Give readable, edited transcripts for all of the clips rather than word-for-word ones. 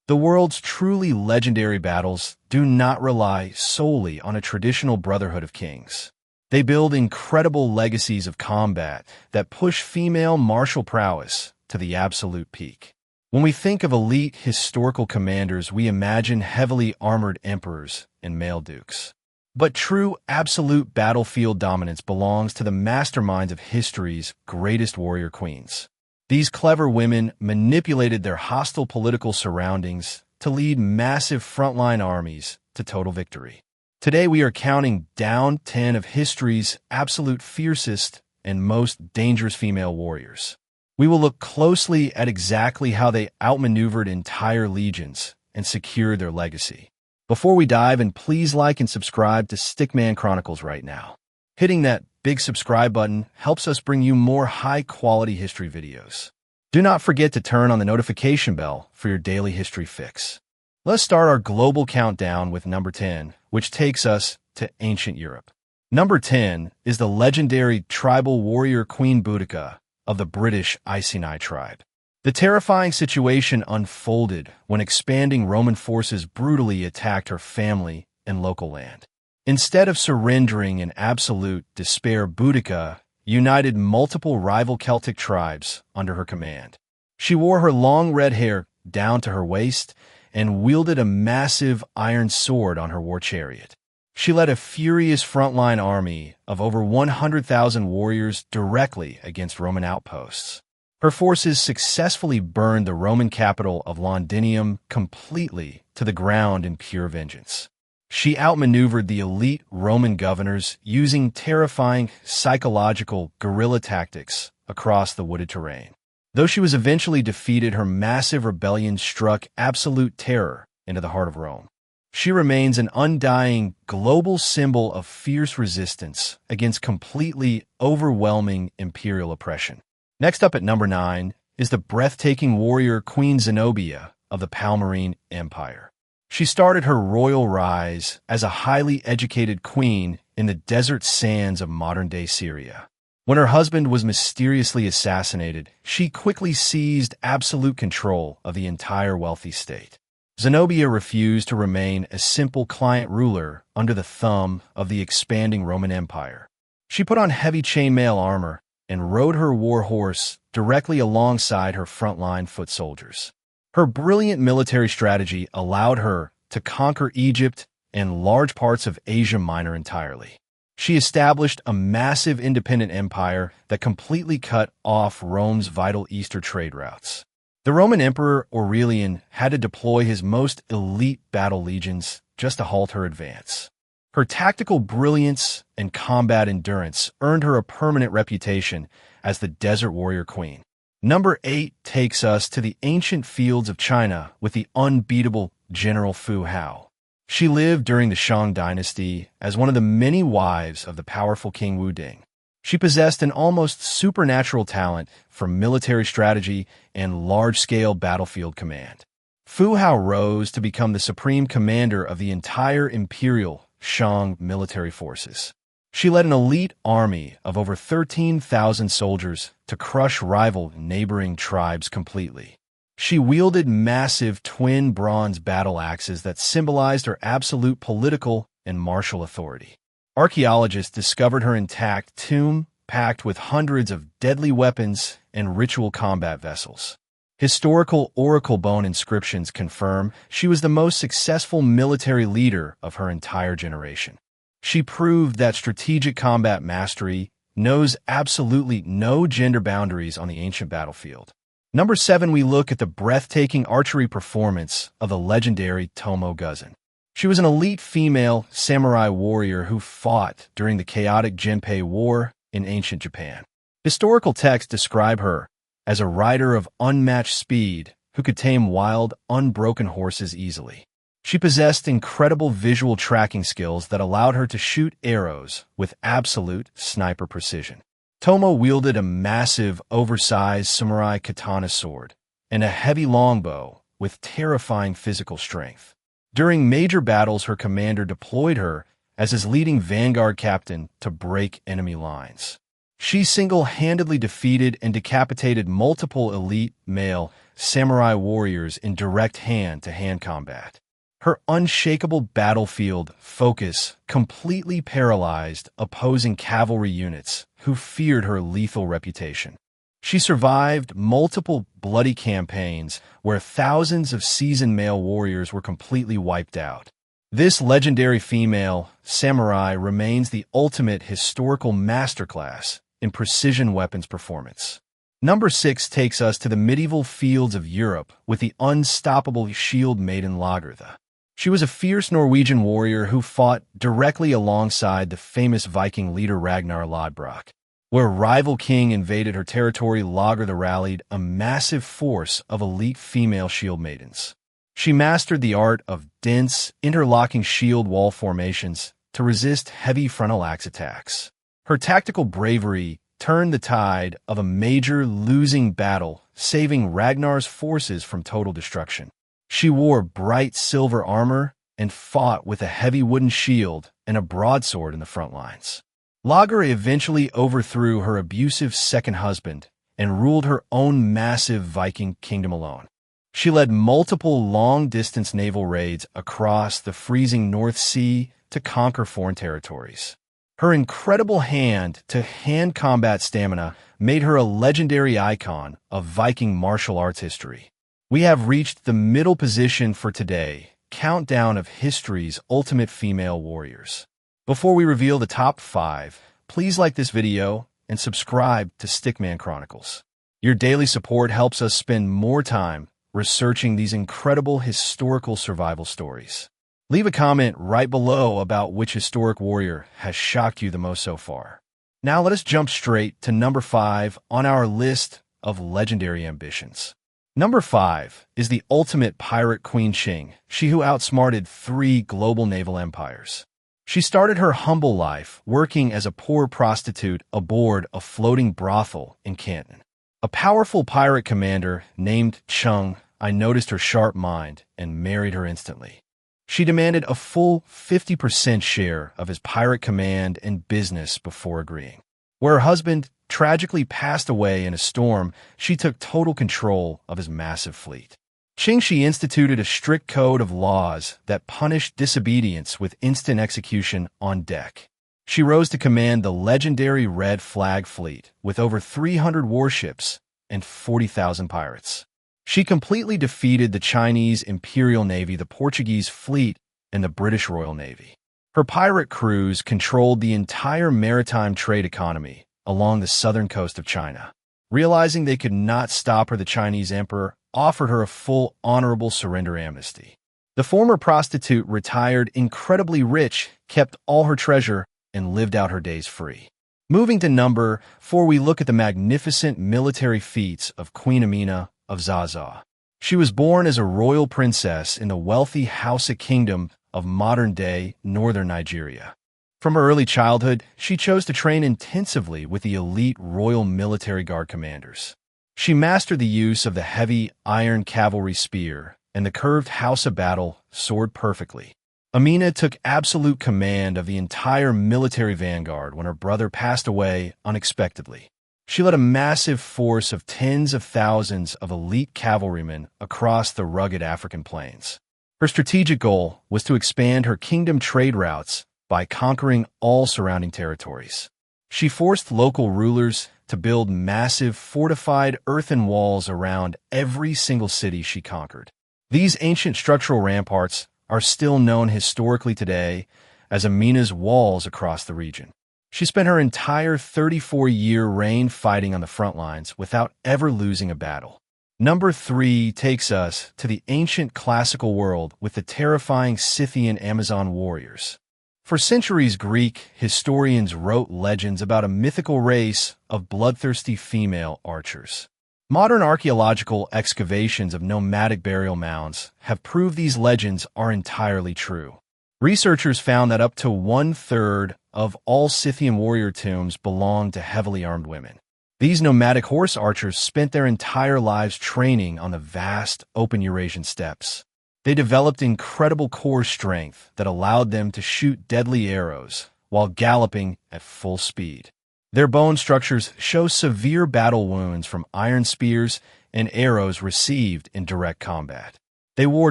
The world's truly legendary battles do not rely solely on a traditional brotherhood of kings. They build incredible legacies of combat that push female martial prowess to the absolute peak. When we think of elite historical commanders, we imagine heavily armored emperors and male dukes. But true absolute battlefield dominance belongs to the masterminds of history's greatest warrior queens. These clever women manipulated their hostile political surroundings to lead massive frontline armies to total victory. Today we are counting down 10 of history's absolute fiercest and most dangerous female warriors. We will look closely at exactly how they outmaneuvered entire legions and secured their legacy. Before we dive in, please like and subscribe to Stickman Chronicles right now. Hitting that big subscribe button helps us bring you more high-quality history videos. Do not forget to turn on the notification bell for your daily history fix. Let's start our global countdown with number 10, which takes us to ancient Europe. Number 10 is the legendary tribal warrior Queen Boudica of the British Iceni tribe. The terrifying situation unfolded when expanding Roman forces brutally attacked her family and local land. Instead of surrendering in absolute despair, Boudica united multiple rival Celtic tribes under her command. She wore her long red hair down to her waist and wielded a massive iron sword on her war chariot. She led a furious frontline army of over 100,000 warriors directly against Roman outposts. Her forces successfully burned the Roman capital of Londinium completely to the ground in pure vengeance. She outmaneuvered the elite Roman governors using terrifying psychological guerrilla tactics across the wooded terrain. Though she was eventually defeated, her massive rebellion struck absolute terror into the heart of Rome. She remains an undying global symbol of fierce resistance against completely overwhelming imperial oppression. Next up at number 9 is the breathtaking warrior Queen Zenobia of the Palmyrene Empire. She started her royal rise as a highly educated queen in the desert sands of modern-day Syria. When her husband was mysteriously assassinated, she quickly seized absolute control of the entire wealthy state. Zenobia refused to remain a simple client ruler under the thumb of the expanding Roman Empire. She put on heavy chainmail armor and rode her war horse directly alongside her frontline foot soldiers. Her brilliant military strategy allowed her to conquer Egypt and large parts of Asia Minor entirely. She established a massive independent empire that completely cut off Rome's vital Eastern trade routes. The Roman Emperor Aurelian had to deploy his most elite battle legions just to halt her advance. Her tactical brilliance and combat endurance earned her a permanent reputation as the Desert Warrior Queen. Number 8 takes us to the ancient fields of China with the unbeatable General Fu Hao. She lived during the Shang dynasty as one of the many wives of the powerful King Wu Ding. She possessed an almost supernatural talent for military strategy and large-scale battlefield command. Fu Hao rose to become the supreme commander of the entire imperial Shang military forces. She led an elite army of over 13,000 soldiers to crush rival neighboring tribes completely. She wielded massive twin bronze battle axes that symbolized her absolute political and martial authority. Archaeologists discovered her intact tomb packed with hundreds of deadly weapons and ritual combat vessels. Historical oracle bone inscriptions confirm she was the most successful military leader of her entire generation. She proved that strategic combat mastery knows absolutely no gender boundaries on the ancient battlefield. Number 7, we look at the breathtaking archery performance of the legendary Tomoe Gozen. She was an elite female samurai warrior who fought during the chaotic Genpei War in ancient Japan. Historical texts describe her as a rider of unmatched speed who could tame wild, unbroken horses easily. She possessed incredible visual tracking skills that allowed her to shoot arrows with absolute sniper precision. Tomoe wielded a massive, oversized samurai katana sword and a heavy longbow with terrifying physical strength. During major battles, her commander deployed her as his leading vanguard captain to break enemy lines. She single-handedly defeated and decapitated multiple elite male samurai warriors in direct hand-to-hand combat. Her unshakable battlefield focus completely paralyzed opposing cavalry units who feared her lethal reputation. She survived multiple bloody campaigns where thousands of seasoned male warriors were completely wiped out. This legendary female samurai remains the ultimate historical masterclass in precision weapons performance. Number 6 takes us to the medieval fields of Europe with the unstoppable shield maiden Lagertha. She was a fierce Norwegian warrior who fought directly alongside the famous Viking leader Ragnar Lodbrok. Where a rival king invaded her territory, Lagertha rallied a massive force of elite female shield maidens. She mastered the art of dense, interlocking shield wall formations to resist heavy frontal axe attacks. Her tactical bravery turned the tide of a major losing battle, saving Ragnar's forces from total destruction. She wore bright silver armor and fought with a heavy wooden shield and a broadsword in the front lines. Lagertha eventually overthrew her abusive second husband and ruled her own massive Viking kingdom alone. She led multiple long-distance naval raids across the freezing North Sea to conquer foreign territories. Her incredible hand-to-hand combat stamina made her a legendary icon of Viking martial arts history. We have reached the middle position for today, countdown of history's ultimate female warriors. Before we reveal the top 5, please like this video and subscribe to Stickman Chronicles. Your daily support helps us spend more time researching these incredible historical survival stories. Leave a comment right below about which historic warrior has shocked you the most so far. Now let us jump straight to number 5 on our list of legendary ambitions. Number 5 is the ultimate pirate Queen Shing, she who outsmarted 3 global naval empires. She started her humble life working as a poor prostitute aboard a floating brothel in Canton. A powerful pirate commander named Chung, I noticed her sharp mind and married her instantly. She demanded a full 50% share of his pirate command and business before agreeing. Where her husband tragically passed away in a storm, she took total control of his massive fleet. Qingshi instituted a strict code of laws that punished disobedience with instant execution on deck. She rose to command the legendary Red Flag Fleet with over 300 warships and 40,000 pirates. She completely defeated the Chinese Imperial Navy, the Portuguese fleet, and the British Royal Navy. Her pirate crews controlled the entire maritime trade economy along the southern coast of China. Realizing they could not stop her, the Chinese emperor offered her a full honorable surrender amnesty. The former prostitute retired incredibly rich, kept all her treasure, and lived out her days free. Moving to number 4, we look at the magnificent military feats of Queen Amina of Zaza. She was born as a royal princess in the wealthy Hausa kingdom of modern-day northern Nigeria. From her early childhood, she chose to train intensively with the elite Royal Military Guard commanders. She mastered the use of the heavy iron cavalry spear and the curved Hausa battle sword perfectly. Amina took absolute command of the entire military vanguard when her brother passed away unexpectedly. She led a massive force of tens of thousands of elite cavalrymen across the rugged African plains. Her strategic goal was to expand her kingdom trade routes by conquering all surrounding territories. She forced local rulers to build massive fortified earthen walls around every single city she conquered. These ancient structural ramparts are still known historically today as Amina's walls across the region. She spent her entire 34-year reign fighting on the front lines without ever losing a battle. Number 3 takes us to the ancient classical world with the terrifying Scythian Amazon warriors. For centuries, Greek historians wrote legends about a mythical race of bloodthirsty female archers. Modern archaeological excavations of nomadic burial mounds have proved these legends are entirely true. Researchers found that up to 1/3 of all Scythian warrior tombs belonged to heavily armed women. These nomadic horse archers spent their entire lives training on the vast, open Eurasian steppes. They developed incredible core strength that allowed them to shoot deadly arrows while galloping at full speed. Their bone structures show severe battle wounds from iron spears and arrows received in direct combat. They wore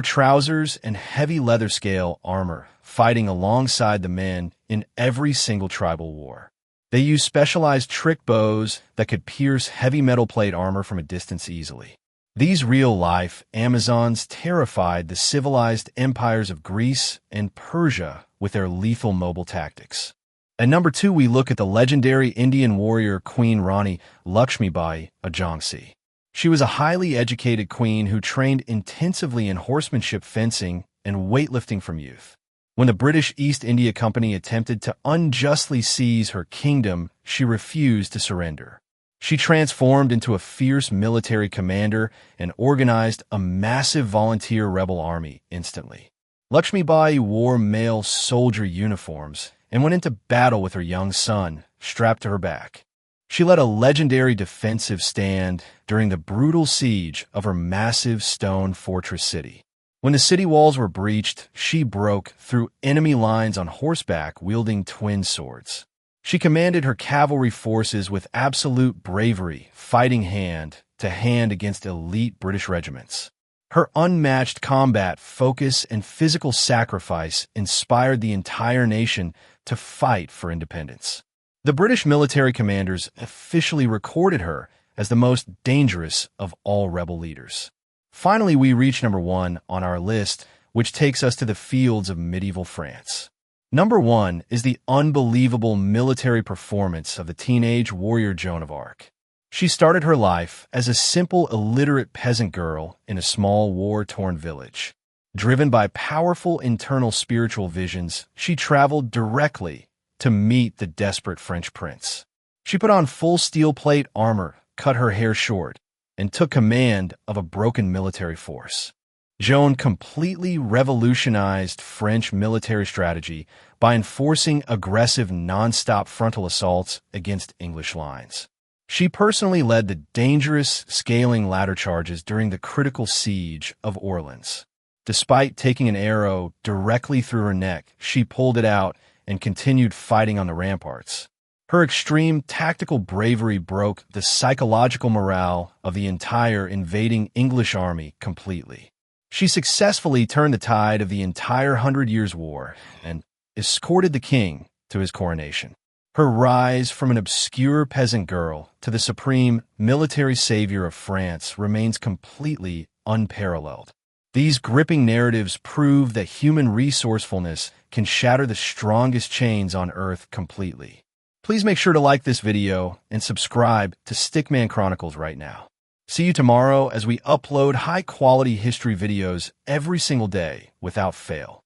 trousers and heavy leather scale armor, fighting alongside the men in every single tribal war. They used specialized trick bows that could pierce heavy metal plate armor from a distance easily. These real-life Amazons terrified the civilized empires of Greece and Persia with their lethal mobile tactics. At number 2, we look at the legendary Indian warrior Queen Rani, Lakshmibai, a Jhansi. She was a highly educated queen who trained intensively in horsemanship, fencing, and weightlifting from youth. When the British East India Company attempted to unjustly seize her kingdom, she refused to surrender. She transformed into a fierce military commander and organized a massive volunteer rebel army instantly. Lakshmibai wore male soldier uniforms and went into battle with her young son strapped to her back. She led a legendary defensive stand during the brutal siege of her massive stone fortress city. When the city walls were breached, she broke through enemy lines on horseback wielding twin swords. She commanded her cavalry forces with absolute bravery, fighting hand to hand against elite British regiments. Her unmatched combat focus and physical sacrifice inspired the entire nation to fight for independence. The British military commanders officially recorded her as the most dangerous of all rebel leaders. Finally, we reach number 1 on our list, which takes us to the fields of medieval France. Number 1 is the unbelievable military performance of the teenage warrior Joan of Arc. She started her life as a simple, illiterate peasant girl in a small, war-torn village. Driven by powerful internal spiritual visions, she traveled directly to meet the desperate French prince. She put on full steel plate armor, cut her hair short, and took command of a broken military force. Joan completely revolutionized French military strategy by enforcing aggressive non-stop frontal assaults against English lines. She personally led the dangerous scaling ladder charges during the critical siege of Orleans. Despite taking an arrow directly through her neck, she pulled it out and continued fighting on the ramparts. Her extreme tactical bravery broke the psychological morale of the entire invading English army completely. She successfully turned the tide of the entire 100 Years' War and escorted the king to his coronation. Her rise from an obscure peasant girl to the supreme military savior of France remains completely unparalleled. These gripping narratives prove that human resourcefulness can shatter the strongest chains on Earth completely. Please make sure to like this video and subscribe to Stickman Chronicles right now. See you tomorrow as we upload high-quality history videos every single day without fail.